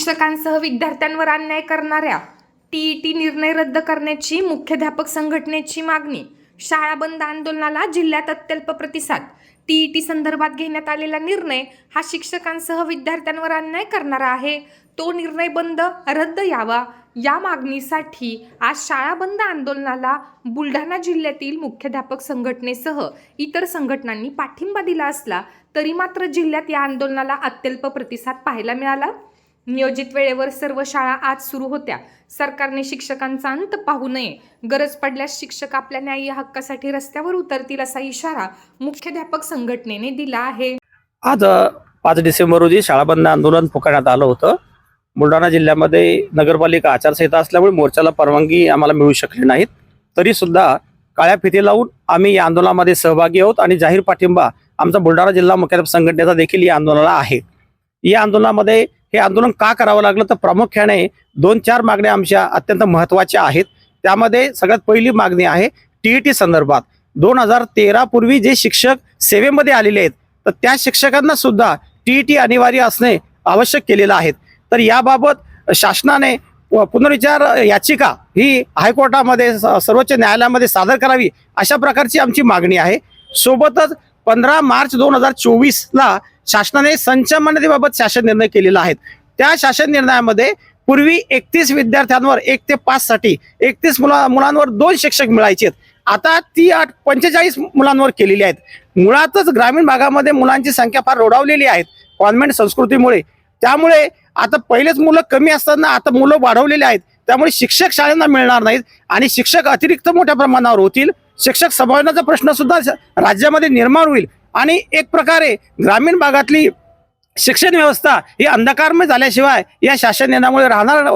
शिक्षकांसह विद्यार्थ्यांवर अन्याय करणाऱ्या टीईटी निर्णय रद्द करण्याची मुख्याध्यापक संघटनेची मागणी. शाळा बंद आंदोलनाला जिल्ह्यात अत्यल्प प्रतिसाद. टीईटी संदर्भात घेण्यात आलेला निर्णय हा शिक्षकांसह विद्यार्थ्यांवर अन्याय करणारा आहे. तो निर्णय रद्द यावा या मागणीसाठी आज शाळा बंद आंदोलनाला बुलढाणा जिल्ह्यातील मुख्याध्यापक संघटनेसह इतर संघटनांनी पाठिंबा दिला असला तरी मात्र जिल्ह्यात या आंदोलनाला अत्यल्प प्रतिसाद पाहायला मिळाला. नियोजित वेळेवर सर्व शाळा आज सुरू होत्या. सरकारने शिक्षकांचा अंत पाहू नये. गरज पडल्यास शिक्षक आपल्या न्याय्य हक्कासाठी रस्त्यावर उतरतील असा इशारा मुख्याध्यापक संघटनेने दिला आहे. आज 5 डिसेंबर रोजी शाळा बंद आंदोलन पुकारण्यात आलं होतं. बुलढाणा जिल्ह्यामध्ये नगरपालिका आचारसंहिता असल्यामुळे मोर्चाला परवानगी आम्हाला मिळू शकली नाहीत. तरी सुद्धा काळ्या फिती लावून आम्ही या आंदोलनामध्ये सहभागी आहोत आणि जाहीर पाठिंबा आमचा बुलढाणा जिल्हा मुख्याध्यापक संघटनेचा देखील या आंदोलनाला आहे. या आंदोलनामध्ये हे आंदोलन का करावं लागलं तर प्रामुख्याने 2-4 मागण्या आमच्या अत्यंत महत्त्वाच्या आहेत. त्यामध्ये सगळ्यात पहिली मागणी आहे टीईटी संदर्भात. 2013 पूर्वी जे शिक्षक सेवेमध्ये आलेले आहेत तर त्या शिक्षकांना सुद्धा टीईटी अनिवार्य असणे आवश्यक केलेलं आहे. तर याबाबत शासनाने पुनर्विचार याचिका ही हायकोर्टामध्ये सर्वोच्च न्यायालयामध्ये सादर करावी अशा प्रकारची आमची मागणी आहे. सोबतच 15 मार्च 2024ला शासनाने संचमनाबाबत शासन निर्णय केलेला आहे. त्या शासन निर्णयामध्ये पूर्वी 31 विद्यार्थ्यांवर 1 ते 5 साठी 31 मुलांवर 2 शिक्षक मिळायचे. आता ती 45 मुलांवर केलेली आहेत. मुळातच ग्रामीण भागामध्ये मुलांची संख्या फार रोडावलेली आहे कॉन्व्हेंट संस्कृतीमुळे. त्यामुळे आता पहिलेच मुलं कमी असताना आता मुलं वाढवलेली आहेत. त्यामुळे शिक्षक शाळांना मिळणार नाहीत आणि शिक्षक अतिरिक्त मोठ्या प्रमाणावर होतील. शिक्षक समायोजनाचा प्रश्न सुद्धा राज्यामध्ये निर्माण होईल आणि एक प्रकारे ग्रामीण भागातली शिक्षण व्यवस्था ही अंधकारमय झाल्याशिवाय या शासन निर्णयामुळे राहणार